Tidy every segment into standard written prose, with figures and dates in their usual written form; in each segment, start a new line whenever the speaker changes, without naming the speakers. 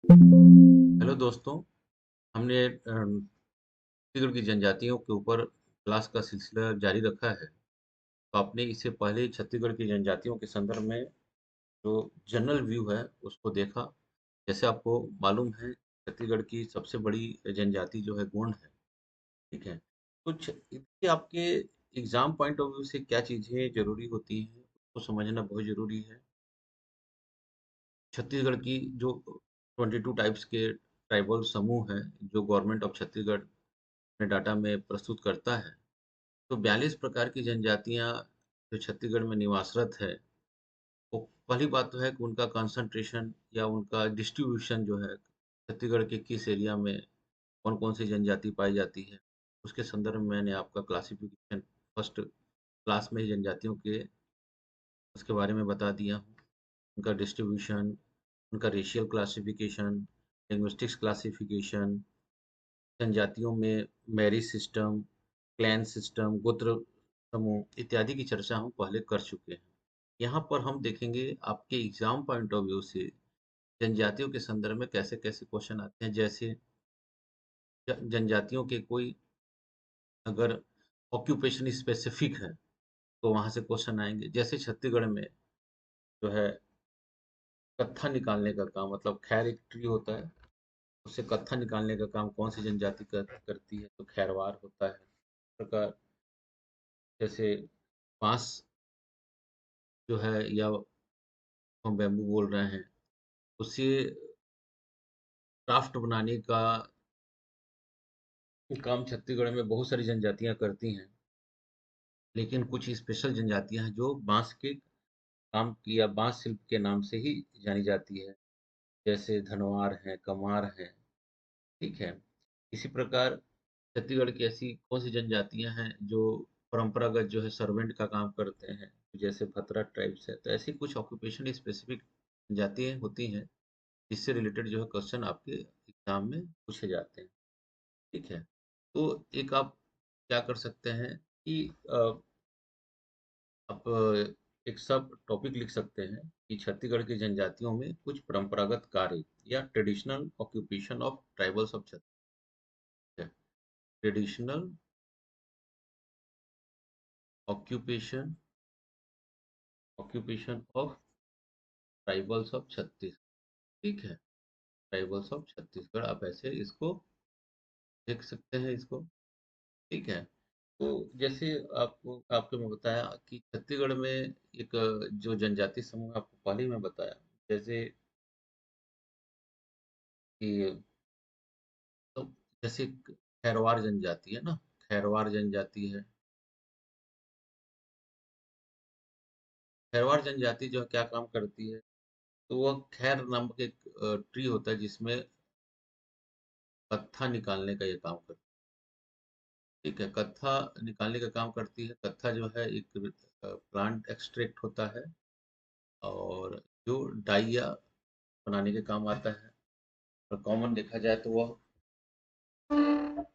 Hello दोस्तों, हमने छत्तीसगढ़ की जनजातियों के ऊपर क्लास का सिलसिला जारी रखा है। तो आपने इससे पहले छत्तीसगढ़ की जनजातियों के संदर्भ में जो जनरल व्यू है उसको देखा। जैसे आपको मालूम है छत्तीसगढ़ की सबसे बड़ी जनजाति जो है गोंड है, ठीक है। कुछ इसके आपके एग्जाम पॉइंट ऑफ व्यू से क्या चीज़ें ज़रूरी होती हैं, उसको समझना बहुत ज़रूरी है। छत्तीसगढ़ की जो 22 टाइप्स के ट्राइबल समूह हैं, जो गवर्नमेंट ऑफ छत्तीसगढ़ अपने डाटा में प्रस्तुत करता है, तो 42 प्रकार की जनजातियाँ जो छत्तीसगढ़ में निवासरत है, वो पहली बात तो है कि उनका कंसंट्रेशन या उनका डिस्ट्रीब्यूशन जो है, छत्तीसगढ़ के किस एरिया में कौन-कौन सी जनजाति पाई जाती है, उसके संदर्भ में मैंने आपका क्लासिफिकेशन फर्स्ट क्लास में ही जनजातियों के उसके बारे में बता दिया हूँ। उनका डिस्ट्रीब्यूशन, उनका रेशियल क्लासिफिकेशन, लिंग्विस्टिक्स क्लासिफिकेशन, जनजातियों में मैरिज सिस्टम, क्लैन सिस्टम, गोत्र समूह इत्यादि की चर्चा हम पहले कर चुके हैं। यहाँ पर हम देखेंगे आपके एग्जाम पॉइंट ऑफ व्यू से जनजातियों के संदर्भ में कैसे-कैसे क्वेश्चन आते हैं। जैसे जनजातियों के कोई अगर ऑक्यूपेशन स्पेसिफिक है, तो वहाँ से क्वेश्चन आएँगे। जैसे छत्तीसगढ़ में जो है कत्था निकालने का काम मतलब खैर एक ट्री होता है, उससे कत्था निकालने का काम कौन सी जनजाति करती है? तो खैरवार होता है। इस प्रकार जैसे बाँस जो है या हम बैम्बू बोल रहे हैं, उससे क्राफ्ट बनाने का काम छत्तीसगढ़ में बहुत सारी जनजातियाँ करती हैं। लेकिन कुछ स्पेशल जनजातियाँ हैं जो बाँस के काम की या बाँस शिल्प के नाम से ही जानी जाती है। जैसे धनवार हैं, कमार हैं, ठीक है? इसी प्रकार छत्तीसगढ़ की ऐसी कौन-सी जनजातियाँ हैं जो परंपरागत जो है सर्वेंट का काम करते हैं? जैसे भतरा ट्राइब्स है। तो ऐसी कुछ ऑक्यूपेशन स्पेसिफिक जातियाँ होती हैं, जिससे रिलेटेड जो है क्वेश्चन आपके एग्ज़ाम में पूछे जाते हैं। ठीक है? तो एक आप क्या कर सकते हैं कि आप एक सब टॉपिक लिख सकते हैं कि छत्तीसगढ़ की जनजातियों में कुछ परंपरागत कार्य या traditional occupation of tribals of Chhattisgarh. Traditional occupation occupation of tribals of Chhattisgarh, ठीक है? ट्राइबल्स ऑफ छत्तीसगढ़ आप ऐसे इसको लिख सकते हैं इसको, ठीक है? तो जैसे आपको आपको मैं बताया कि छत्तीसगढ़ में एक जो जनजाति समूह आपको पहले ही मैं बताया, जैसे कि तो जैसे खैरवार जनजाति है ना, खैरवार जनजाति है। खैरवार जनजाति जो है क्या काम करती है, तो वह खैर नामक एक ट्री होता है जिसमें कत्था निकालने का ये काम करती है, ठीक है? कत्था निकालने का काम करती है। कत्था जो है एक प्लांट एक्सट्रैक्ट होता है और जो डाइया बनाने के काम आता है। और कॉमन देखा जाए तो वह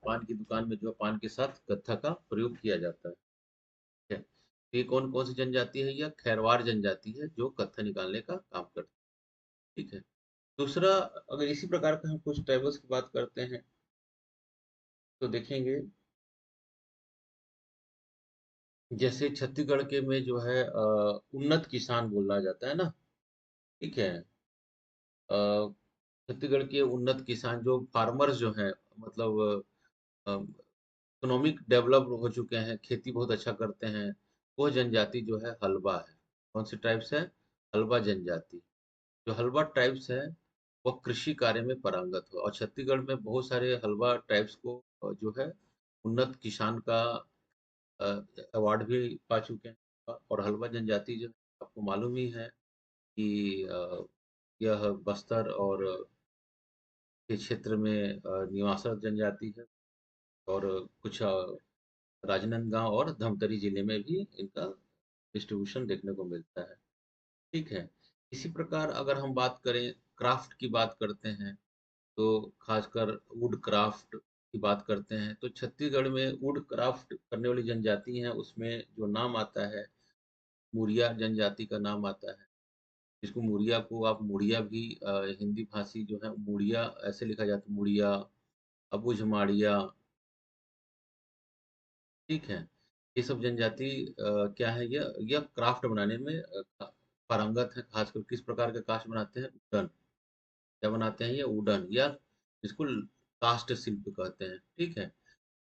पान की दुकान में जो है पान के साथ कत्था का प्रयोग किया जाता है। ठीक है? तो ये कौन-कौन सी जनजाति है? यह खैरवार जनजाति है जो कत्था निकालने का काम करती है। ठीक है? दूसरा अगर इसी प्रकार का हम कुछ ट्राइबल्स की बात करते हैं, तो देखेंगे जैसे छत्तीसगढ़ के में जो है उन्नत किसान बोला जाता है ना, ठीक है? अ, छत्तीसगढ़ के उन्नत किसान जो फार्मर्स जो हैं मतलब इकोनॉमिक डेवलप हो चुके हैं, खेती बहुत अच्छा करते हैं, वो जनजाति जो है हल्बा है। कौन सी ट्राइब्स है? हल्बा जनजाति। जो हल्बा ट्राइब्स है, वो कृषि कार्य में पारंगत हो और छत्तीसगढ़ में बहुत सारे हल्बा ट्राइब्स को जो है उन्नत किसान का अ, अवार्ड भी पा चुके हैं और हल्बा जनजाति जो आपको मालूम ही है कि यह बस्तर और के क्षेत्र में निवासरत जनजाति है और कुछ राजनांदगांव और धमतरी जिले में भी इनका डिस्ट्रीब्यूशन देखने को मिलता है, ठीक है। इसी प्रकार अगर हम बात करें क्राफ्ट की बात करते हैं, तो खासकर वुड क्राफ्ट की बात करते हैं, तो छत्तीसगढ़ में वुड क्राफ्ट करने वाली जनजाति हैं, उसमें जो नाम आता है, मुरिया जनजाति का नाम आता है। इसको मुड़िया को आप मुड़िया भी हिंदी भाषी जो है मुड़िया ऐसे लिखा जाता है मुड़िया, अबुझमाड़िया, ठीक है। ये सब जनजाति क्या है यह क्राफ्ट बनाने में पारंगत है, खासकर किस प्रकार का काष्ठ बनाते हैं? वुडन। क्या बनाते हैं? ये वुडन या जिसको काष्ठ शिल्प कहते हैं, ठीक है।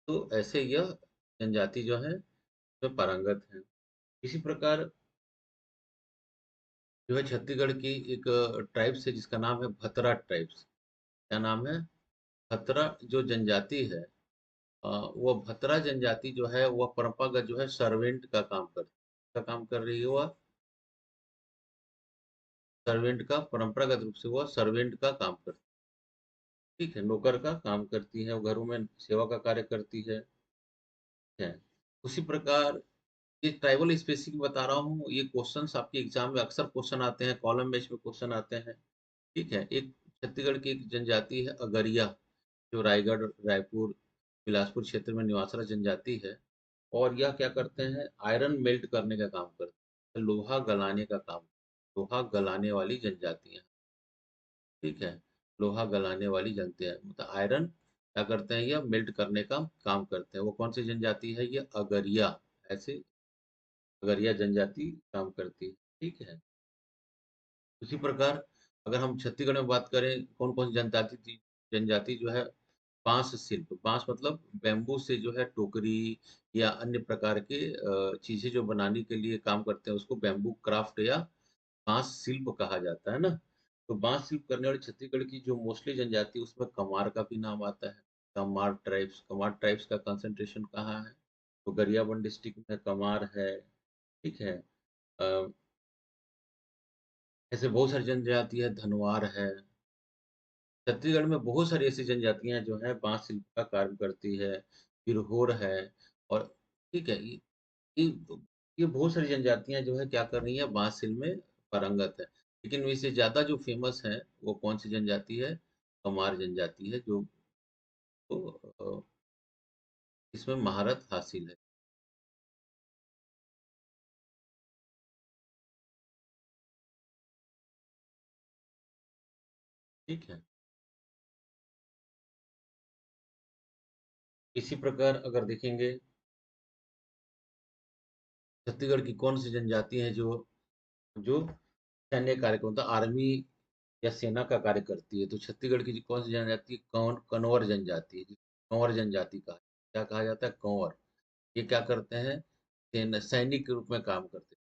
तो ऐसे यह जनजाति जो है में पारंगत है। इसी प्रकार जो है छत्तीसगढ़ की एक ट्राइब्स है जिसका नाम है भतरा ट्राइब्स। क्या नाम है? भतरा जो जनजाति है, वह भतरा जनजाति जो है वह परंपरागत जो है सर्वेंट का काम का काम कर रही है वह सर्वेंट का परंपरागत रूप से वह सर्वेंट का काम करती है, ठीक है, नौकर का काम करती है, वो घरों में सेवा का कार्य करती है। उसी प्रकार ये ट्राइबल स्पेसिफिक बता रहा हूँ, ये क्वेश्चंस आपके एग्जाम में अक्सर क्वेश्चन आते हैं, कॉलम बेस में क्वेश्चन आते हैं, ठीक है। एक छत्तीसगढ़ की एक जनजाति है अगरिया, जो रायगढ़, रायपुर, बिलासपुर क्षेत्र में निवासरत जनजाति है। और यह क्या करते हैं? आयरन मेल्ट करने का काम करते हैं, लोहा गलाने का काम, लोहा गलाने वाली जनजातियां, ठीक है। लोहा गलाने वाली जनते हैं, मतलब आयरन क्या करते हैं? यह मेल्ट करने का काम करते हैं। वो कौन सी जनजाति है? ये अगरिया, ऐसे अगरिया जनजाति काम करती है, ठीक है। उसी प्रकार अगर हम छत्तीसगढ़ में बात करें, कौन कौन सी जनजाति थी? जनजाति जो है बांस शिल्प, बांस मतलब बैम्बू से जो है टोकरी या अन्य प्रकार के चीजें जो बनाने के लिए काम करते हैं उसको बैम्बू क्राफ्ट या बांस शिल्प कहा जाता है ना। तो बांस शिल्प करने वाली छत्तीसगढ़ की जो मोस्टली जनजाति उसमें कमार का भी नाम आता है। कमार ट्राइब्स का कंसंट्रेशन कहाँ है? तो गरियाबंद डिस्ट्रिक्ट में कमार है, ठीक है। अ, ऐसे बहुत सारी जनजाति है, धनवार है। छत्तीसगढ़ में बहुत सारी ऐसी जनजातियां जो है बांस शिल्प का कार्य करती है, बिरहोर है, और ठीक है ये ये बहुत सारी जनजातियां जो है क्या कर रही है? बांस शिल्प में पारंगत है। लेकिन इनमें ज्यादा जो फेमस है वो कौन सी जनजाति है? कमार जनजाति है, जो को, इसमें महारत हासिल है, ठीक है। इसी प्रकार अगर देखेंगे छत्तीसगढ़ की कौन सी जनजाति है जो जो सैन्य कार्य को मतलब आर्मी या सेना का कार्य करती है? तो छत्तीसगढ़ की कौन सी जनजाति है? कंवर जनजाति है, कंवर जनजाति का क्या कहा जाता है? कंवर। ये क्या करते हैं? सैनिक के रूप में काम करते हैं,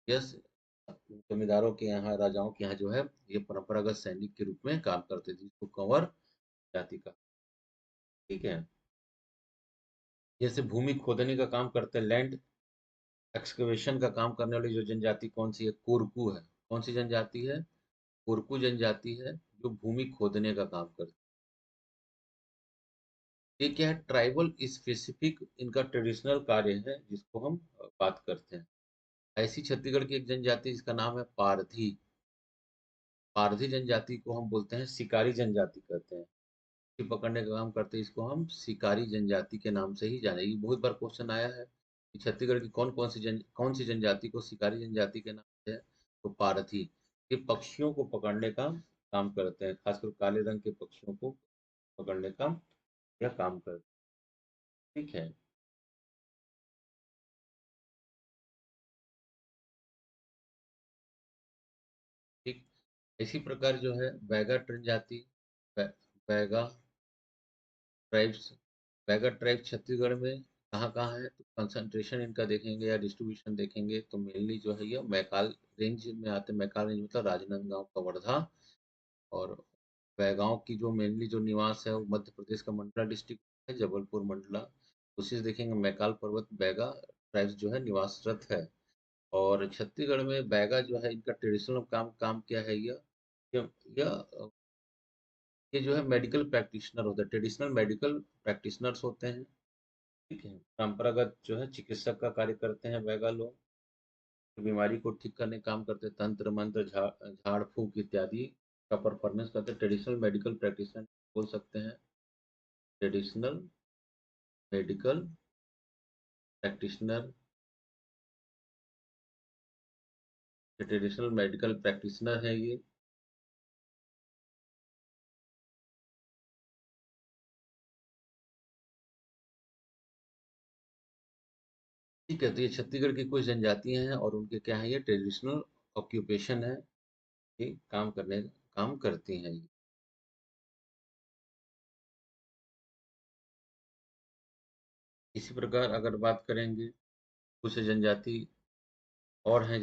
यस। जमींदारों के यहाँ, राजाओं के यहाँ जो है ये परंपरागत सैनिक के रूप में काम करते थे, जिसको कंवर जाति का, ठीक है। जैसे भूमि खोदने का काम करते हैं, लैंड एक्सकवेशन का काम करने वाली जो जनजाति कौन सी है? कोरकू है। कौन सी जनजाति है? कोरकू जनजाति है, जो भूमि खोदने का काम करती है। ये क्या है? ट्राइबल स्पेसिफिक इनका ट्रेडिशनल कार्य है जिसको हम बात करते हैं। ऐसी छत्तीसगढ़ की एक जनजाति जिसका नाम है पारधी। पारधी जनजाति को हम बोलते हैं शिकारी जनजाति कहते हैं। मछली पकड़ने का काम करते हैं, इसको हम शिकारी जनजाति के नाम से ही जाने। ये बहुत बार क्वेश्चन आया है कि छत्तीसगढ़ की कौन सी जनजाति को शिकारी जनजाति के नाम से है? तो पारथी। ये पक्षियों को पकड़ने का काम करते हैं, खासकर काले रंग के पक्षियों को पकड़ने का यह काम करते हैं, ठीक है। ठीक। इसी प्रकार जो है बैगा जनजाति, बै- बैगा ट्राइब्स, बैगा ट्राइब छत्तीसगढ़ में कहाँ कहाँ है? तो कंसंट्रेशन इनका देखेंगे या डिस्ट्रीब्यूशन देखेंगे तो मेनली जो है ये मैकाल रेंज में आते हैं। मैकाल रेंज मतलब राजनांदगांव, कवर्धा, और बैगांव की जो मेनली जो निवास है वो मध्य प्रदेश का मंडला डिस्ट्रिक्ट है, जबलपुर मंडला। उसी से देखेंगे मैकाल पर्वत बैगा ट्राइब्स जो है निवासरत है। और छत्तीसगढ़ में बैगा जो है इनका ट्रेडिशनल काम काम क्या है? यह यह ये जो है मेडिकल प्रैक्टिशनर होते हैं, ट्रेडिशनल मेडिकल प्रैक्टिशनर्स होते हैं, ठीक है। परंपरागत जो है चिकित्सक का कार्य करते हैं बैगा लोग, बीमारी को ठीक करने का काम करते हैं, तंत्र मंत्र झाड़ फूंक इत्यादि का परफॉर्मेंस करते हैं। ट्रेडिशनल मेडिकल प्रैक्टिशनर बोल सकते हैं, ट्रेडिशनल मेडिकल प्रैक्टिशनर, ये ट्रेडिशनल मेडिकल प्रैक्टिशनर है ये। ठीक है, तो ये छत्तीसगढ़ की कुछ जनजातियाँ हैं और उनके क्या है, ये ट्रेडिशनल ऑक्यूपेशन है, ये काम करती हैं ये। इसी प्रकार अगर बात करेंगे, कुछ जनजाति और हैं,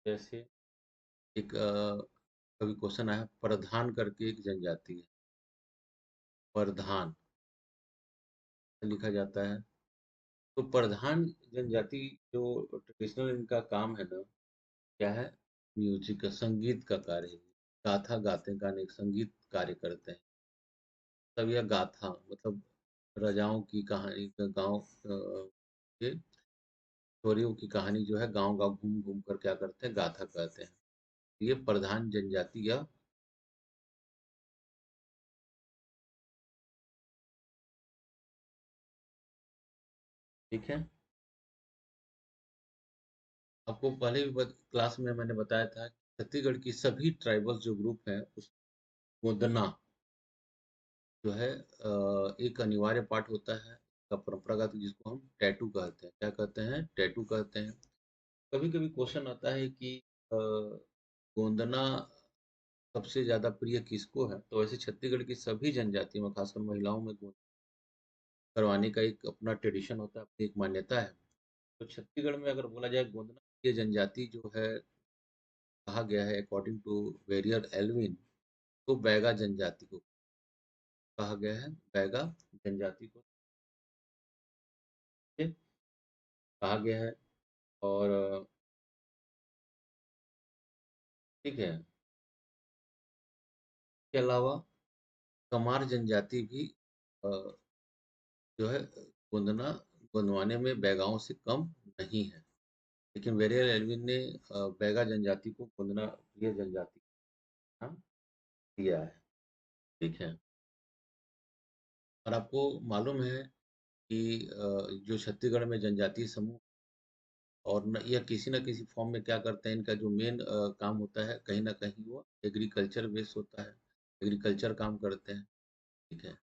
जैसे एक कभी क्वेश्चन आया, प्रधान करके एक जनजाति है, प्रधान लिखा जाता है। तो प्रधान जनजाति जो ट्रेडिशनल इनका काम है ना, क्या है, म्यूजिक का, संगीत का कार्य है। गाथा गाते गाने संगीत कार्य करते हैं। तब यह गाथा मतलब राजाओं की कहानी, गांव के छोरियों की कहानी जो है, गांव गांव घूम घूम कर क्या करते हैं, गाथा कहते हैं। ये प्रधान जनजाति या, ठीक है। आपको पहले भी क्लास में मैंने बताया था कि छत्तीसगढ़ की सभी ट्राइबल जो ग्रुप हैं, उस गोंदना जो है एक अनिवार्य पार्ट होता है का, परंपरागत, जिसको हम टैटू कहते हैं। क्या कहते हैं, टैटू कहते हैं। कभी कभी क्वेश्चन आता है कि गोंदना सबसे ज्यादा प्रिय किसको है, तो वैसे छत्तीसगढ़ की सभी जनजातियों में, खासकर महिलाओं में, गोंद करवाने का एक अपना ट्रेडिशन होता है, अपनी एक मान्यता है। तो छत्तीसगढ़ में अगर बोला जाए, गोंदना ये जनजाति जो है, कहा गया है अकॉर्डिंग टू वेरियर एल्विन, तो बैगा जनजाति को कहा गया है, बैगा जनजाति को ये कहा गया है। और ठीक है, इसके अलावा कमार जनजाति भी अ, जो है गोंदना गोंदवाने में बैगाओं से कम नहीं है। लेकिन वेरियल एल्विन ने बैगा जनजाति को गोंदना प्रिय जनजाति का नाम दिया है। ठीक है। और आपको मालूम है कि जो छत्तीसगढ़ में जनजातीय समूह, और न यह किसी न किसी फॉर्म में क्या करते हैं, इनका जो मेन काम होता है, कहीं न कहीं वो एग्रीकल्चर बेस्ड होता है, एग्रीकल्चर काम करते हैं। ठीक है।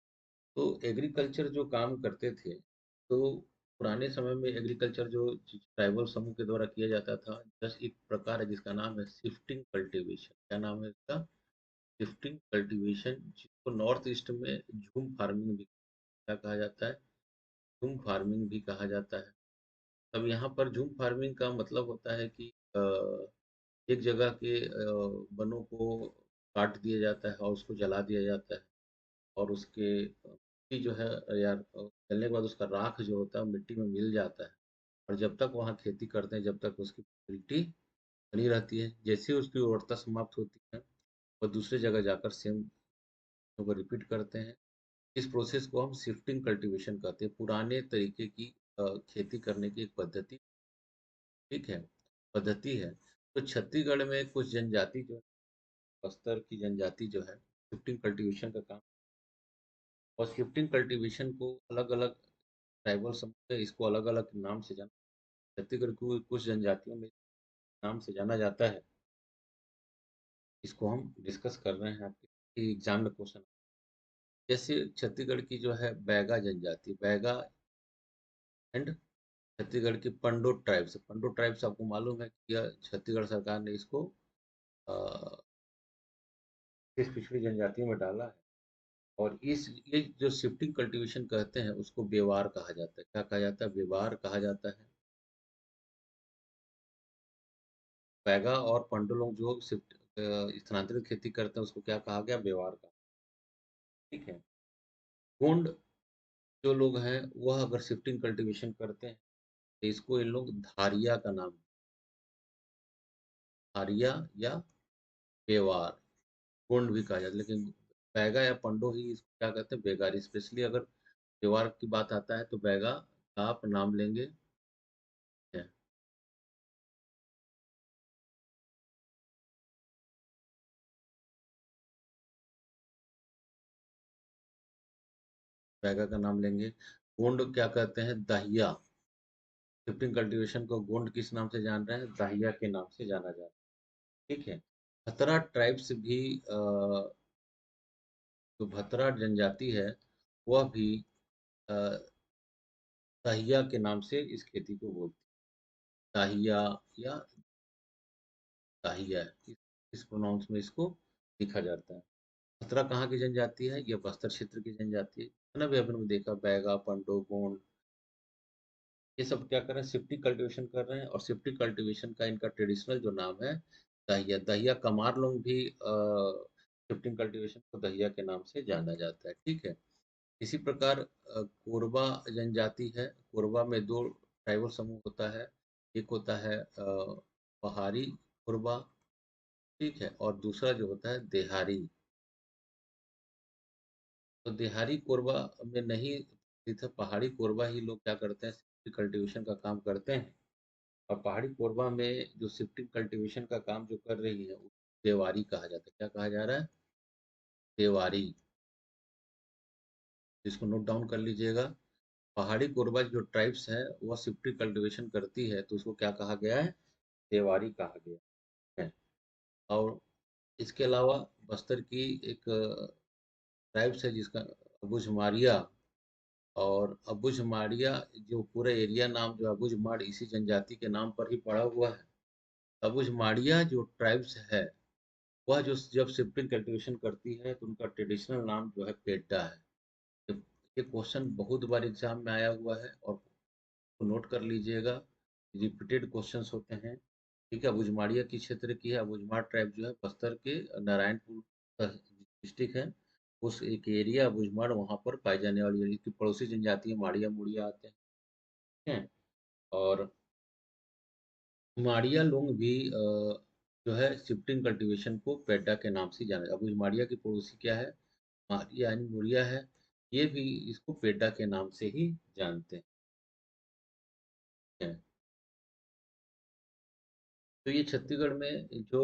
तो एग्रीकल्चर जो काम करते थे, तो पुराने समय में एग्रीकल्चर जो ट्राइबल समूह के द्वारा किया जाता था, जस्ट एक प्रकार है जिसका नाम है शिफ्टिंग कल्टीवेशन। क्या नाम है इसका, शिफ्टिंग कल्टीवेशन, जिसको नॉर्थ ईस्ट में झूम फार्मिंग भी क्या कहा जाता है, झूम फार्मिंग भी कहा जाता है। अब यहाँ पर झूम फार्मिंग का मतलब होता है कि एक जगह के वनों को काट दिया जाता है और उसको जला दिया जाता है, और उसके मिट्टी जो है यार, जलने के बाद उसका राख जो होता है वो मिट्टी में मिल जाता है। और जब तक वहाँ खेती करते हैं, जब तक उसकी फर्टिलिटी बनी रहती है, जैसे ही उसकी उर्वरता समाप्त होती है, वो दूसरी जगह जाकर सेम को रिपीट करते हैं। इस प्रोसेस को हम शिफ्टिंग कल्टीवेशन कहते हैं। पुराने तरीके की खेती करने की एक पद्धति, ठीक है, पद्धति है। तो छत्तीसगढ़ में कुछ जनजाति जो, बस्तर की जनजाति जो है, शिफ्टिंग कल्टीवेशन का काम, और शिफ्टिंग कल्टीवेशन को अलग अलग ट्राइबल समूह है, इसको अलग अलग नाम से जाना, छत्तीसगढ़ को कुछ जनजातियों में नाम से जाना जाता है। इसको हम डिस्कस कर रहे हैं, आपके एग्जाम में क्वेश्चन। जैसे छत्तीसगढ़ की जो है बैगा जनजाति, बैगा एंड छत्तीसगढ़ की पंडो ट्राइब्स, पंडो ट्राइब्स आपको मालूम है कि यह छत्तीसगढ़ सरकार ने इसको इस पिछड़ी जनजातियों में डाला है। और इस ये जो शिफ्टिंग कल्टीवेशन कहते हैं, उसको व्यवहार कहा जाता है। क्या कहा जाता है, व्यवहार कहा जाता है। बैगा और पंडो लोग जो शिफ्ट स्थानांतरित खेती करते हैं, उसको क्या कहा गया, व्यवहार का। ठीक है। गोंड जो लोग हैं, वह अगर शिफ्टिंग कल्टीवेशन करते हैं, तो इसको इन लोग धारिया का नाम, धारिया या व्यवहार, गोंड भी कहा जाता है। लेकिन बैगा या पंडो ही इसको क्या कहते हैं, बेगारी। स्पेशली अगर व्यवहार की बात आता है, तो बैगा का आप नाम लेंगे, ठीक है। बैगा का नाम लेंगे। गोंड क्या कहते हैं? दहिया। शिफ्टिंग कल्टीवेशन को गोंड किस नाम से जान रहे हैं? दहिया के नाम से जाना जाता है। ठीक है। खतरा ट्राइब्स भी जो भतरा जनजाति है वह भी अ, दहिया के नाम से इस खेती को बोलती है। दाहिया या दाहिया, इस प्रोनाउंस में इसको लिखा जाता है। खतरा कहाँ की जनजाति है? यह बस्तर क्षेत्र की जनजाति है ना। भी अपन ने देखा बैगा, पंडो, गोंड, ये सब क्या कर रहे हैं? शिफ्टिंग कल्टीवेशन कर रहे हैं। और शिफ्टिंग कल्टीवेशन का इनका ट्रेडिशनल जो नाम है दहिया। दहिया कमार लोग भी शिफ्टिंग कल्टीवेशन को दहिया के नाम से जाना जाता है। ठीक है। इसी प्रकार कोरबा जनजाति है। कोरबा में दो ट्राइबल समूह होता है। एक होता है पहाड़ी कोरबा, ठीक है, और दूसरा जो होता है देहारी। तो देहारी कोरबा में नहीं, इधर पहाड़ी कोरबा ही लोग क्या करते हैं? कल्टीवेशन का काम करते हैं। और पहाड़ी कोरबा में जो शिफ्टिंग कल्टीवेशन का काम जो कर रही है वो देवारी कहा जाता है। क्या कहा जा रहा है? देवारी। इसको नोट डाउन कर लीजिएगा। पहाड़ी कोरबा जो ट्राइब्स है वह शिफ्टिंग कल्टीवेशन करती है तो उसको क्या कहा गया है? देवारी कहा गया है। और इसके अलावा बस्तर की एक ट्राइब्स है जिसका अबुझमारिया। और अबुझमाड़िया जो पूरा एरिया नाम जो अबुझमाड़ इसी जनजाति के नाम पर ही पड़ा हुआ है। अबुझमाड़िया जो ट्राइब्स है वह जो जब शिफ्टिंग कल्टीवेशन करती है तो उनका ट्रेडिशनल नाम जो है पेड्डा है। तो ये क्वेश्चन बहुत बार एग्जाम में आया हुआ है और नोट कर लीजिएगा। रिपीटेड क्वेश्चंस होते हैं। ठीक है। अबुझमाड़िया की क्षेत्र की है। अबुझमाड़ ट्राइब जो है बस्तर के नारायणपुर डिस्ट्रिक्ट है। उस एक एरिया अबुझमाड़ वहाँ पर पाई जाने वाली इसकी पड़ोसी जनजाति है माड़िया मुड़िया आते हैं। ठीक है। और माड़िया लोग भी जो है शिफ्टिंग कल्टीवेशन को पेड्डा के नाम से जाना। अब इस माड़िया की पड़ोसी क्या है? माड़िया यानी मुड़िया है। ये भी इसको पेड्डा के नाम से ही जानते हैं। तो ये छत्तीसगढ़ में जो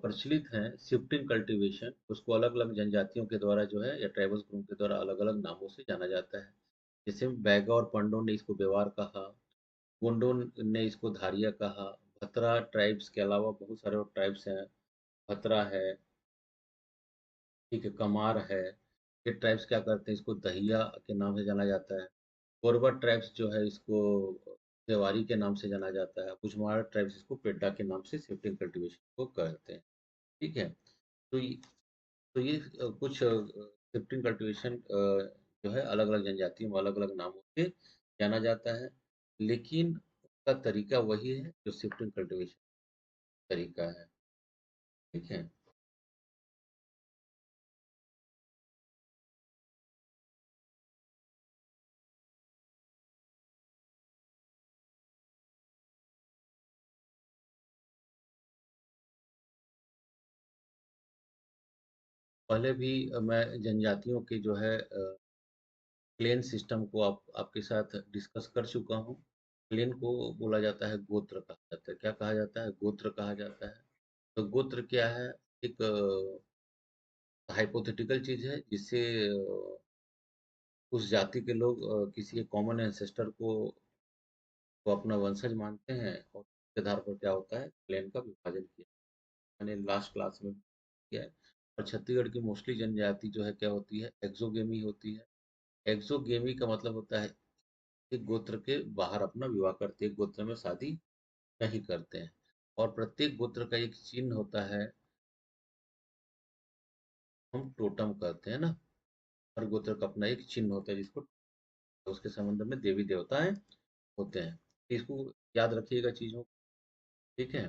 प्रचलित हैं शिफ्टिंग कल्टीवेशन उसको अलग अलग जनजातियों के द्वारा जो है या ट्राइबल्स ग्रुप के द्वारा अलग अलग नामों से जाना जाता है। जैसे बैगा और पंडो ने इसको व्यवहार कहा। गोंडो ने इसको धारिया कहा। भतरा ट्राइब्स के अलावा बहुत सारे और ट्राइब्स हैं। भतरा है, ठीक है, कमार है। ये ट्राइब्स क्या करते हैं? इसको दहिया के नाम से जाना जाता है। कोरबा ट्राइब्स जो है इसको देवारी के नाम से जाना जाता है। कुछमार ट्राइब्स इसको पेड्डा के नाम से शिफ्टिंग कल्टीवेशन को कहते हैं। ठीक है। तो ये कुछ शिफ्टिंग कल्टीवेशन जो है अलग अलग जनजातियों में अलग अलग नामों से जाना जाता है। लेकिन उसका तरीका वही है जो शिफ्टिंग कल्टीवेशन तरीका है। ठीक है। पहले भी मैं जनजातियों के जो है क्लेन सिस्टम को आपके साथ डिस्कस कर चुका हूँ। क्लेन को बोला जाता है गोत्र कहा जाता है। क्या कहा जाता है? गोत्र कहा जाता है। तो गोत्र क्या है? एक हाइपोथेटिकल चीज है जिससे उस जाति के लोग किसी एक कॉमन एंसेस्टर को अपना वंशज मानते हैं और उसके आधार पर क्या होता है क्लेन का विभाजन किया। मैंने लास्ट क्लास में किया है। और छत्तीसगढ़ की मोस्टली जनजाति जो है क्या होती है? एक्सोगेमी होती है। एक्सोगेमी का मतलब होता है एक गोत्र के बाहर अपना विवाह करते हैं, एक गोत्र में शादी नहीं करते हैं। और प्रत्येक गोत्र का एक चिन्ह होता है, हम टोटम कहते हैं ना। हर गोत्र का अपना एक चिन्ह होता है जिसको उसके संबंध में देवी देवताएं होते हैं। इसको याद रखिएगा चीजों को। ठीक है।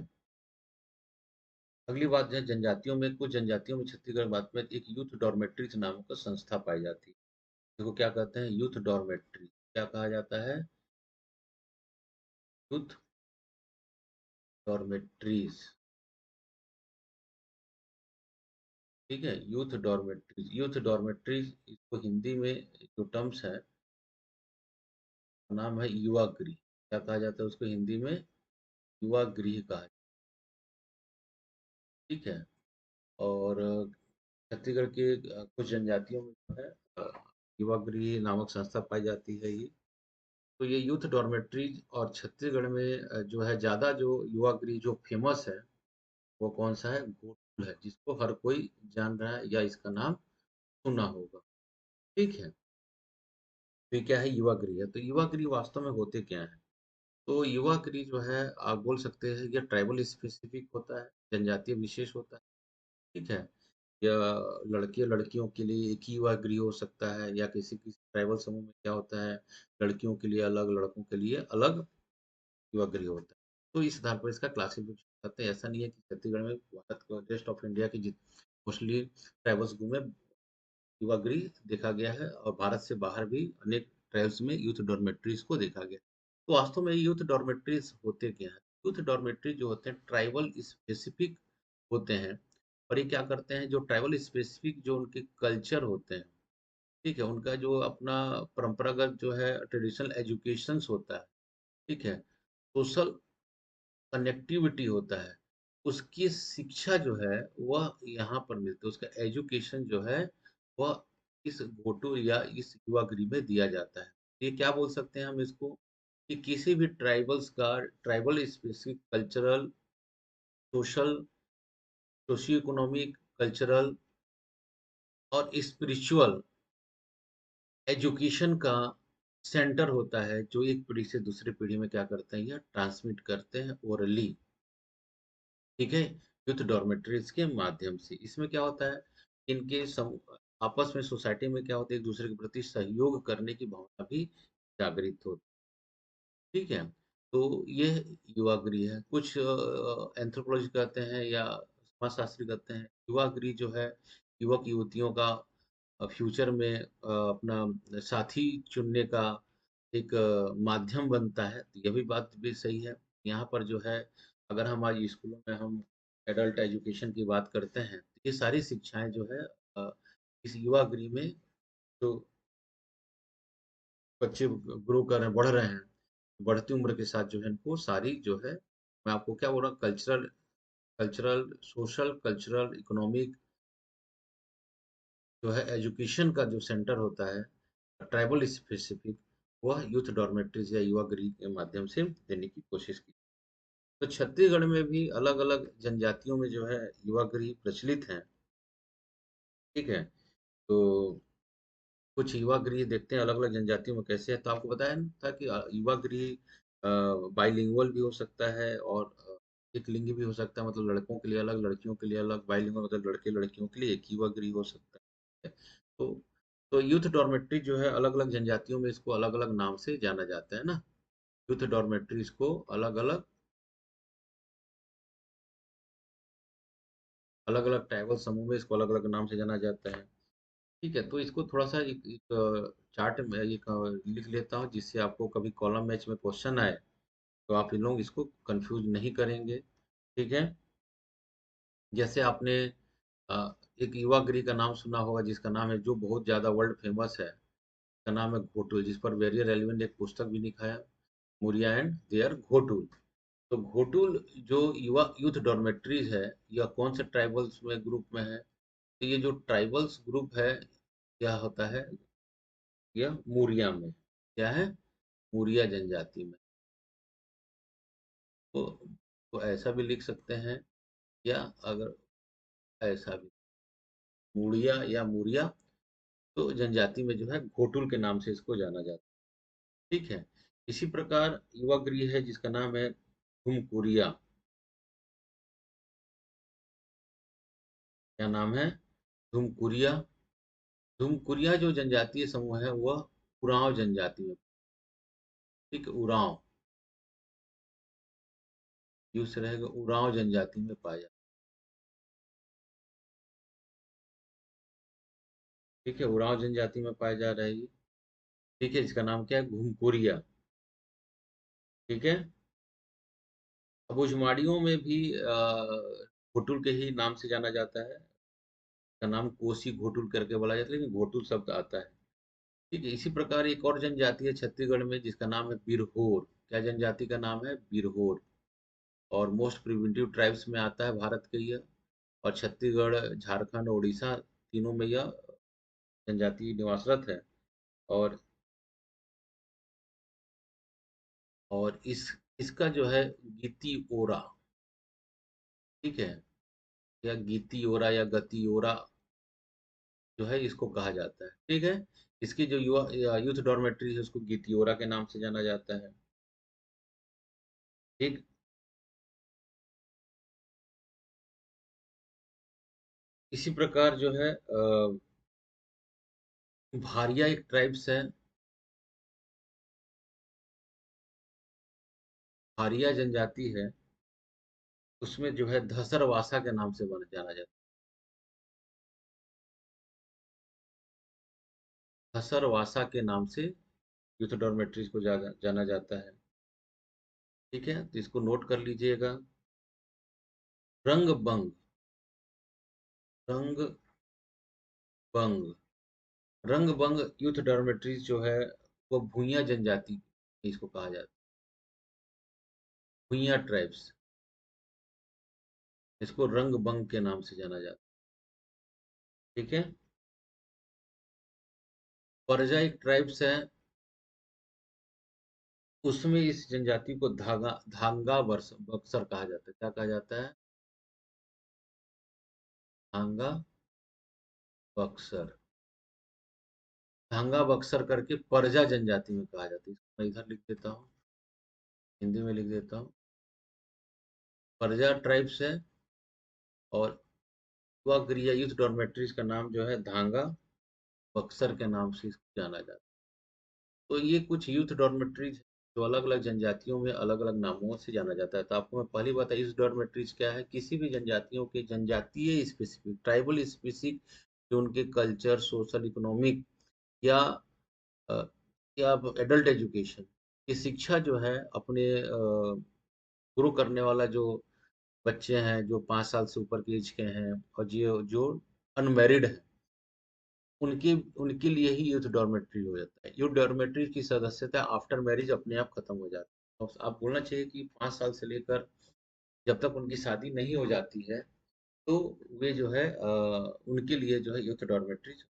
अगली बात है जनजातियों में, कुछ जनजातियों में छत्तीसगढ़ बात में एक यूथ डॉर्मेट्रीज नाम का संस्था पाई जाती है। इसको क्या कहते हैं? Youth dormitory. क्या कहा जाता है? Youth dormitories. ठीक है। यूथ डॉर्मेट्रीज इसको हिंदी में जो टर्म्स है नाम है युवा गृह। क्या कहा जाता है उसको हिंदी में? युवा गृह कहा जाता है। ठीक है। और छत्तीसगढ़ के कुछ जनजातियों में जो है युवा गृह नामक संस्था पाई जाती है ये। तो ये यूथ डॉर्मेट्रीज़ और छत्तीसगढ़ में जो है ज़्यादा जो युवा गृह जो फ़ेमस है, वो कौन-सा है? गोकुल है, जिसको हर कोई जान रहा है या इसका नाम सुना होगा। ठीक है? तो ये क्या है? युवा गृह है। तो युवा गृह वास्तव में होते क्या हैं? तो युवा गृह जो है आप बोल सकते हैं ये ट्राइबल स्पेसिफिक होता है, जनजातीय विशेष होता है, ठीक है? या लड़के-लड़कियों के लिए एक ही युवा गृह हो सकता है या किसी-किसी ट्राइबल समूह में क्या होता है, लड़कियों के लिए अलग, लड़कों के लिए अलग युवा गृह होता है। तो इस आधार पर इसका क्लासिफिकेशन करते हैं। ऐसा नहीं है कि छत्तीसगढ़ में भारत का रेस्ट ऑफ इंडिया की मोस्टली ट्राइबल समूह में युवा गृह देखा गया है और भारत से बाहर भी अनेक ट्राइब्स में यूथ डॉर्मेट्रीज़ को देखा गया। तो वास्तव में यूथ डॉर्मेट्रीज़ होते क्या हैं? यूथ डॉर्मेट्री जो होते हैं ट्राइबल स्पेसिफिक होते हैं और ये क्या करते हैं जो ट्राइबल स्पेसिफिक जो उनके कल्चर होते हैं, ठीक है? उनका जो अपना परंपरागत जो है ट्रेडिशनल एजुकेशंस होता है, ठीक है? सोशल कनेक्टिविटी होता है, उसकी शिक्षा जो है वह यहाँ पर मिलती है, उसका एजुकेशन जो है वह इस भोटो या इस युवा गृह में दिया जाता है। ये क्या बोल सकते हैं हम इसको कि किसी भी ट्राइबल्स का tribal specific cultural, social, socio economic, cultural और स्पिरिचुअल एजुकेशन का सेंटर होता है, जो एक पीढ़ी से दूसरी पीढ़ी में क्या करते हैं या ट्रांसमिट करते हैं ओरली। ठीक है? यूथ डॉर्मेटरीज़ के माध्यम से। इसमें क्या होता है, इनके आपस में सोसाइटी में क्या होता है, एक-दूसरे के प्रति सहयोग करने की भावना भी जागृत होती है। ठीक है? तो ये युवा गृह है। कुछ एंथ्रोपोलॉजी कहते हैं या समाजशास्त्री कहते हैं, युवा गृह जो है, युवक-युवतियों का फ्यूचर में अपना साथी चुनने का एक माध्यम बनता है। तो यह भी बात भी सही है। यहाँ पर जो है, अगर हम आज स्कूलों में हम एडल्ट एजुकेशन की बात करते हैं, तो ये सारी शिक्षाएँ जो है इस युवा गृह में जो बच्चे ग्रो कर रहे हैं, बढ़ रहे हैं, बढ़ती उम्र के साथ जो है इनको सारी जो है मैं आपको क्या बोल रहा हूँ cultural cultural, social, cultural, economic जो है एजुकेशन का जो सेंटर होता है, ट्राइबल स्पेसिफिक, वह यूथ डॉर्मेटरीज़ या युवा गृह के माध्यम से देने की कोशिश की। तो छत्तीसगढ़ में भी अलग-अलग जनजातियों में जो है युवा गृह प्रचलित हैं, ठीक है? तो कुछ युवा गृह देखते हैं अलग-अलग जनजातियों में कैसे है, तो आपको बताया ना था कि युवा गृह बाइलिंगुअल भी हो सकता है और एकलिंगी भी हो सकता है, मतलब लड़कों के लिए अलग, लड़कियों के लिए अलग, बाइलिंगुअल मतलब लड़के-लड़कियों के लिए एक ही युवा गृह हो सकता है। तो तो यूथ डॉर्मेट्री जो है अलग-अलग जनजातियों में इसको अलग-अलग नाम से जाना जाता है ना, यूथ डॉर्मेट्रीज़ को अलग-अलग अलग-अलग ट्राइबल समूह में इसको अलग-अलग नाम से जाना जाता है। ठीक है, तो इसको थोड़ा-सा एक एक चार्ट में एक लिख लेता हूँ जिससे आपको कभी कॉलम मैच में क्वेश्चन आए, तो आप इन लोग इसको कन्फ्यूज़ नहीं करेंगे, ठीक है? जैसे आपने एक युवा गृह का नाम सुना होगा जिसका नाम है जो बहुत ज़्यादा वर्ल्ड फेमस है, उसका नाम है घोटुल जिस पर वेरियर एलिवेन ने एक पुस्तक भी लिखा है, मुरिया एंड देयर घोटुल। तो घोटुल जो युवा यूथ डॉर्मेट्रीज़ है, यह कौन से ट्राइबल्स में ग्रुप में है? तो ये जो ट्राइबल्स ग्रुप है, यह होता है यह मुरिया में। क्या है? मुरिया जनजाति में। तो ऐसा भी लिख सकते हैं या अगर ऐसा भी मुड़िया या मुरिया तो जनजाति में जो है घोटुल के नाम से इसको जाना जाता है। ठीक है? इसी प्रकार युवा गृह है जिसका नाम है घुमकुरिया। क्या नाम है? घुमकुरिया। घुमकुरिया जो जनजातीय समूह है वह उरांव जनजाति में, ठीक है? उरांव, यूँ से रहेगा उरांव जनजाति में पाया जाता है। ठीक है? उरांव जनजाति में पाया जा रहा है ये। ठीक है? इसका नाम क्या है? घुमकुरिया। ठीक है? अब भुजमाड़ियों में भी घोटुल के ही नाम से जाना जाता है। का नाम कोसी घोटुल करके बोला जाता है, लेकिन घोटुल शब्द आता है। ठीक है, इसी प्रकार एक और जनजाति है छत्तीसगढ़ में जिसका नाम है बिरहोर। क्या जनजाति का नाम है? बिरहोर। और मोस्ट प्रिमिटिव ट्राइब्स में आता है भारत के ये और छत्तीसगढ़, झारखंड, उड़ीसा तीनों में यह जनजाति निवासरत है। और इसका जो है गीती ओरा, ठीक है, या गीती ओरा या गति ओरा जो है इसको कहा जाता है, ठीक है। इसकी जो युवा यूथ डॉर्मेट्री है उसको गीती ओरा के नाम से जाना जाता है, ठीक। इसी प्रकार जो है भारिया एक ट्राइब्स है, भारिया जनजाति है, उसमें जो है धसरवासा के नाम से जाना जाता है, धसरवासा के नाम से यूथ डॉर्मेट्रीज को जाना जाता है, ठीक है। तो इसको नोट कर लीजिएगा। रंग बंग, रंग बंग, रंग बंग यूथ डॉर्मेट्रीज जो है वो भूइयां जनजाति इसको कहा जाता है, भूइयां ट्राइब्स, इसको रंग बंग के नाम से जाना जाता है, ठीक है। परजा एक ट्राइब्स है, उसमें इस जनजाति को धांगा बक्सर कहा जाता है। क्या कहा जाता है? धांगा बक्सर, धांगा बक्सर करके परजा जनजाति में कहा जाता है। इसको मैं इधर लिख देता हूँ, हिंदी में लिख देता हूँ। परजा ट्राइब्स है और युवा क्रिया यूथ डॉर्मेट्रीज का नाम जो है धांगा बक्सर के नाम से इसको जाना जाता है। तो ये कुछ यूथ डॉर्मेट्रीज जो अलग अलग जनजातियों में अलग अलग नामों से जाना जाता है। तो आपको मैं पहली बात, यूथ डॉर्मेट्रीज क्या है? किसी भी जनजातियों के जनजातीय स्पेसिफिक, ट्राइबल स्पेसिफिक, जो उनके कल्चर, सोशल, इकोनॉमिक या अ, या एडल्ट एजुकेशन की शिक्षा जो है अपने ग्रो करने वाला जो बच्चे हैं जो 5 साल से ऊपर के एज के हैं और जो जो अनमेरिड है, उनके उनके लिए ही यूथ डॉर्मेट्री हो जाता है। यूथ डॉर्मेट्री की सदस्यता आफ्टर मैरिज अपने आप खत्म हो जाती है। तो आप बोलना चाहिए कि 5 साल से लेकर जब तक उनकी शादी नहीं हो जाती है, तो वे जो है उनके लिए जो है यूथ डॉर्मेट्रीज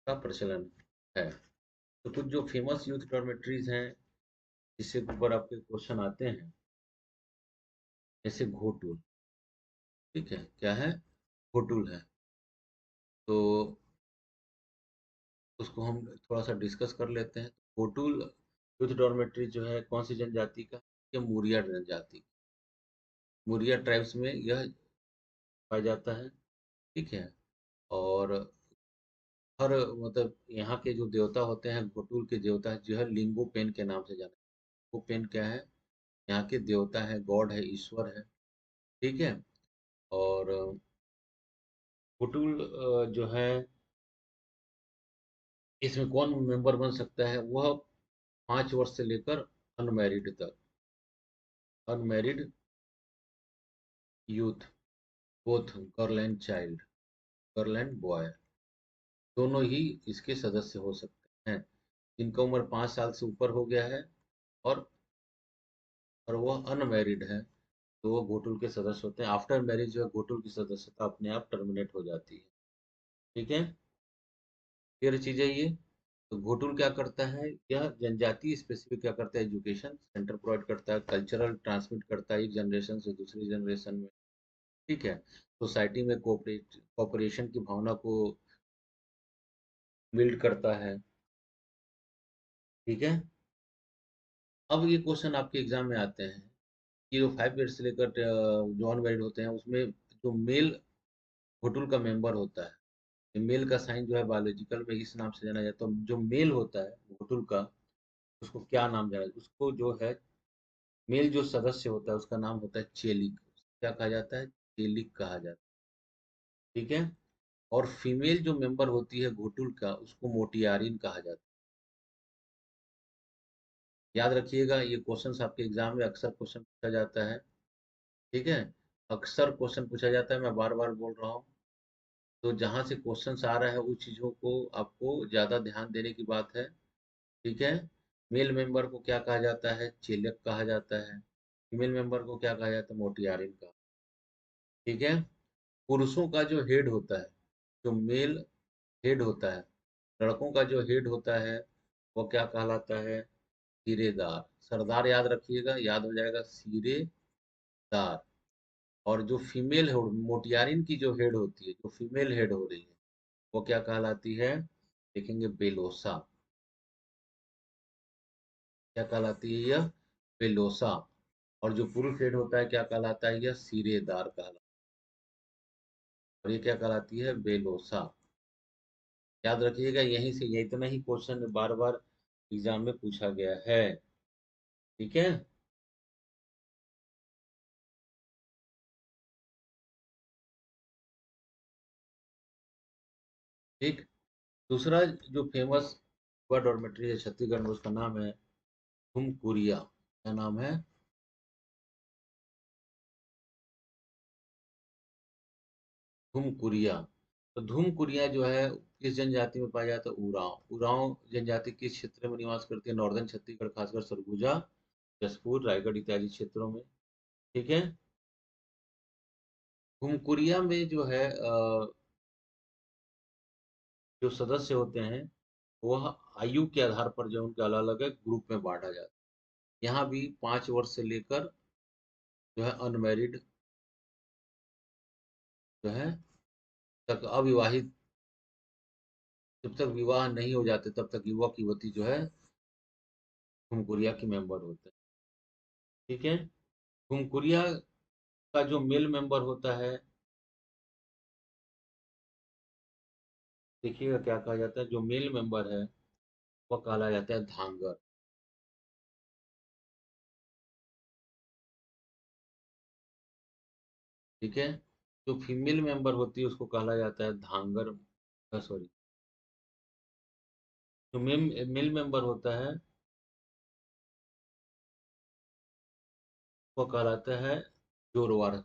का प्रचलन है। तो कुछ जो फेमस यूथ डॉर्मेट्रीज हैं जिससे ऊपर आपके क्वेश्चन आते हैं, जैसे घोटुल, ठीक है, क्या है? घोटुल है। तो उसको हम थोड़ा सा डिस्कस कर लेते हैं। घोटुल यूथ डॉर्मेट्री जो है कौन सी जनजाति का? ये मुरिया जनजाति, मुरिया ट्राइब्स में यह पाया जाता है, ठीक है। और हर मतलब यहाँ के जो देवता होते हैं, घोटुल के देवता जो है लिंगो पेन के नाम से जाना। लिंगो पेन क्या है? यहाँ के देवता है, गॉड है, ईश्वर है, ठीक है। और घोटुल जो है इसमें कौन मेंबर बन सकता है? वह 5 वर्ष से लेकर अनमैरिड तक, unmarried youth, both girl and child, girl and boy, दोनों ही इसके सदस्य हो सकते हैं। जिनका उम्र 5 साल से ऊपर हो गया है और वह अनमैरिड है, तो वो घोटुल के सदस्य होते हैं। आफ्टर मैरिज जो है घोटुल की सदस्यता अपने आप टर्मिनेट हो जाती है, ठीक है। फिर चीज़ है ये। तो घोटुल क्या करता है? यह जनजाति स्पेसिफिक क्या करता है? एजुकेशन सेंटर प्रोवाइड करता है, कल्चरल ट्रांसमिट करता है एक जनरेशन से दूसरी जनरेशन में, ठीक है। सोसाइटी में कोऑपरेशन की भावना को बिल्ड करता है, ठीक है। अब ये क्वेश्चन आपके एग्जाम में आते हैं कि जो 5 ईयर से लेकर जो अनमैरिड होते हैं उसमें जो मेल घोटुल का मेंबर होता है, मेल का साइन जो है बायोलॉजिकल में इस नाम से जाना जाता है। तो जो मेल होता है घोटुल का, उसको क्या नाम जाना जाता है? उसको जो है मेल जो सदस्य होता है उसका नाम होता है चेलिक। क्या कहा जाता है? चेलिक कहा जाता है, ठीक है। और फीमेल जो मेंबर होती है घोटुल का उसको मोटियारिन कहा जाता है। याद रखिएगा, ये क्वेश्चंस आपके एग्जाम में अक्सर क्वेश्चन पूछा जाता है, ठीक है। अक्सर क्वेश्चन पूछा जाता है, मैं बार बार बोल रहा हूँ। तो जहाँ से क्वेश्चंस आ रहा है उस चीज़ों को आपको ज़्यादा ध्यान देने की बात है, ठीक है। मेल मेंबर को क्या कहा जाता है? चेलक कहा जाता है। फीमेल मेंबर को क्या कहा जाता है? मोटियारिन का, ठीक है। पुरुषों का जो हेड होता है, जो मेल हेड होता है, लड़कों का जो हेड होता है वो क्या कहलाता है? सिरेदार। सरदार याद रखिएगा, याद हो जाएगा सिरेदार। और जो फीमेल मोटियारिन की जो हेड होती है, जो फीमेल हेड हो रही है, वो क्या कहलाती है? देखेंगे बेलोसा। क्या कहलाती है यह? बेलोसा। और जो पुरुष हेड होता है क्या कहलाता है? यह सिरेदार कहलाता है। और ये क्या कहलाती है? बेलोसा। याद रखिएगा, यहीं से ये इतना ही क्वेश्चन बार बार एग्जाम में पूछा गया है। ठीक है। ठीक। दूसरा जो फेमस हुआ डॉर्मेट्री है छत्तीसगढ़ में, उसका नाम है धुमकुरिया। क्या नाम है? धुमकुरिया। तो धुमकुरिया जो है किस जनजाति में पाया जाता है? उरांव। उरांव जनजाति किस क्षेत्र में निवास करती है? नॉर्दर्न छत्तीसगढ़, खासकर सरगुजा, जसपुर, रायगढ़ इत्यादि क्षेत्रों में। ठीक है। घुमकुरिया में जो है जो सदस्य होते हैं, वह आयु के आधार पर जो उनके अलग अलग ग्रुप में बांटा जाता है। यहाँ भी 5 वर्ष से लेकर जो है अनमैरिड जो है तक, अविवाहित, जब तक विवाह नहीं हो जाते तब तक युवक युवती जो है घुमकुरिया की मेंबर होते हैं। ठीक है। घुमकुरिया का जो मेल मेंबर होता है, देखिएगा क्या कहा जाता है, जो मेल मेंबर है वह कहा जाता है धांगर। ठीक है। जो फीमेल मेंबर होती है उसको कहा जाता है धांगर। सॉरी, जो मेल मेंबर होता है वो कहलाता है जोरवार।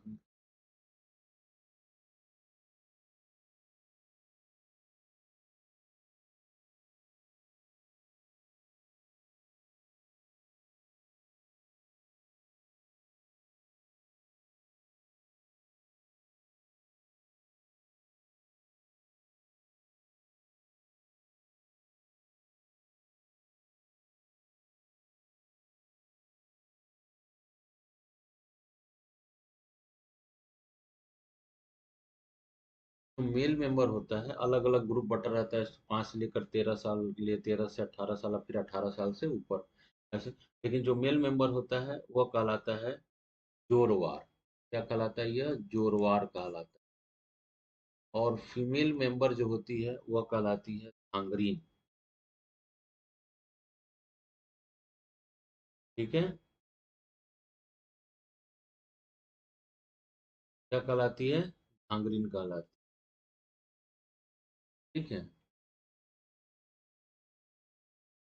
तो मेल मेंबर होता है, अलग अलग ग्रुप बटा रहता है, 5 से लेकर 13 साल के लिए, 13 से 18 साल, और फिर 18 साल से ऊपर ऐसे। लेकिन जो मेल मेंबर होता है वह कहलाता है जोरवार। क्या कहलाता है? यह जोरवार कहलाता है। और फीमेल मेंबर जो होती है वह कहलाती है धांगरीन। ठीक है। क्या कहलाती है? धांगरीन कहलाती है। ठीक है।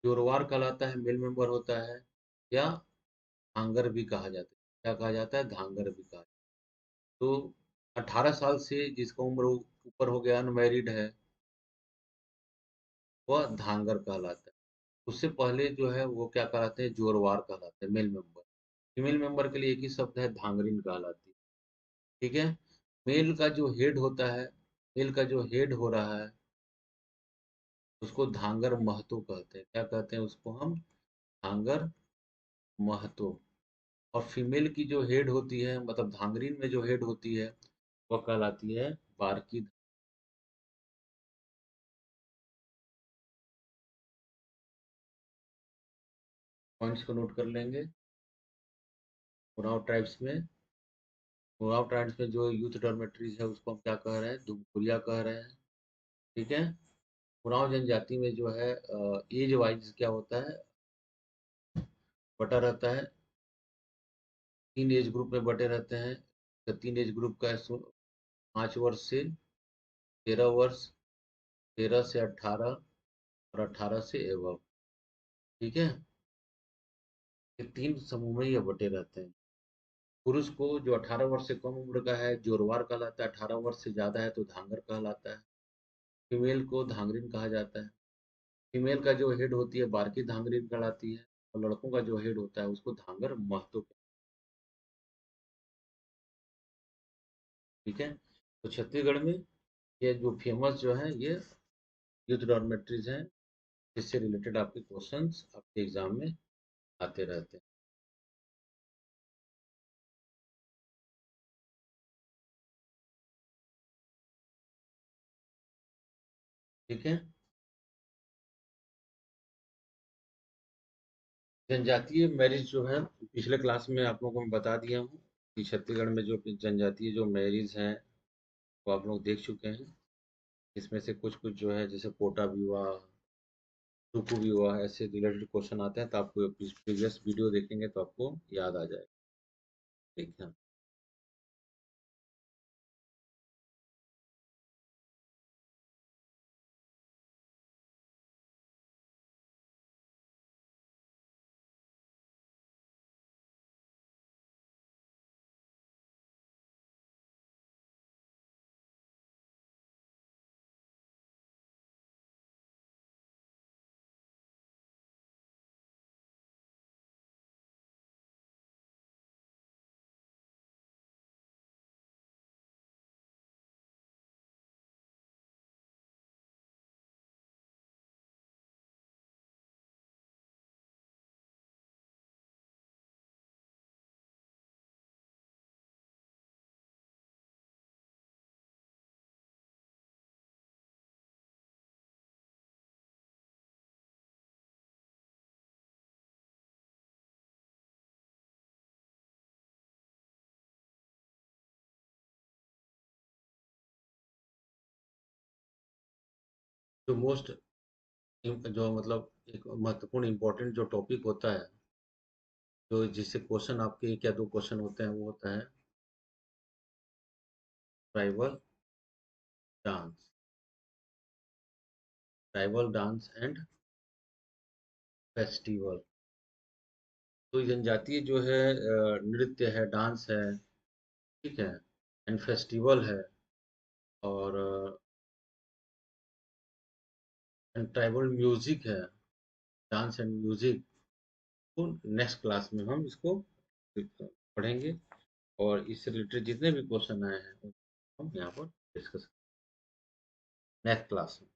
जोरवार कहलाता है, मेल मेंबर होता है, या धांगर भी कहा जाता है। क्या कहा जाता है? धांगर भी कहा जाता है। तो 18 साल से जिसका उम्र ऊपर हो गया, अनमैरिड है, वह धांगर कहलाता है। उससे पहले जो है वो क्या कहलाते हैं? जोरवार कहलाते हैं मेल मेंबर। फीमेल मेंबर के लिए एक ही शब्द है, धांगरिन कहलाती है। ठीक है। मेल का जो हेड होता है, मेल का जो हेड हो रहा है, उसको धांगर महतो कहते हैं। क्या कहते हैं उसको हम? धांगर महतो। और फीमेल की जो हेड होती है, मतलब धांगरीन में जो हेड होती है, वह कहलाती है बारकी। पॉइंट्स को नोट कर लेंगे। उरांव ट्राइब्स में, उरांव ट्राइब्स में जो यूथ डॉर्मेट्रीज है उसको हम क्या कह रहे हैं? दुमकुरिया कह रहे हैं। ठीक है। उरांव जनजाति में जो है एज वाइज क्या होता है? बटा रहता है, 3 एज ग्रुप में बटे रहते हैं। तो 3 एज ग्रुप का है 5 वर्ष से 13 वर्ष, 13 से 18, और 18 से एवं। ठीक है। ये 3 समूह में ये बटे रहते हैं। पुरुष को जो 18 वर्ष से कम उम्र का है जोरवार कहलाता है, 18 वर्ष से ज्यादा है तो धांगर कहलाता है। फीमेल को धांगरिन कहा जाता है। फीमेल का जो हेड होती है बारकी धांगरिन कहलाती है। और लड़कों का जो हेड होता है उसको धांगर महतो। ठीक है। तो छत्तीसगढ़ में ये जो फेमस जो है ये यूथ डॉर्मेट्रीज हैं, जिससे रिलेटेड आपके क्वेश्चंस आपके एग्जाम में आते रहते हैं। ठीक है। जनजातीय मैरिज जो है, पिछले क्लास में आप लोगों को मैं बता दिया हूँ कि छत्तीसगढ़ में जो जनजातीय जो मैरिज हैं वो आप लोग देख चुके हैं। इसमें से कुछ कुछ जो है जैसे कोटा विवाह, टुकु विवाह, ऐसे रिलेटेड क्वेश्चन आते हैं, तो आपको प्रीवियस वीडियो देखेंगे तो आपको याद आ जाएगा। ठीक है। जो मोस्ट जो मतलब एक महत्वपूर्ण इम्पोर्टेंट जो टॉपिक होता है, जो जिससे क्वेश्चन आपके एक या दो क्वेश्चन होते हैं, वो होता है tribal dance. Tribal dance and festival. तो जनजातीय जो है नृत्य है, डांस है, ठीक है, एंड फेस्टिवल है, और एंड ट्राइबल म्यूजिक है, डांस एंड म्यूजिक। तो नेक्स्ट क्लास में हम इसको पढ़ेंगे, और इससे रिलेटेड जितने भी क्वेश्चन आए हैं हम यहाँ पर डिस्कस नेक्स्ट क्लास में।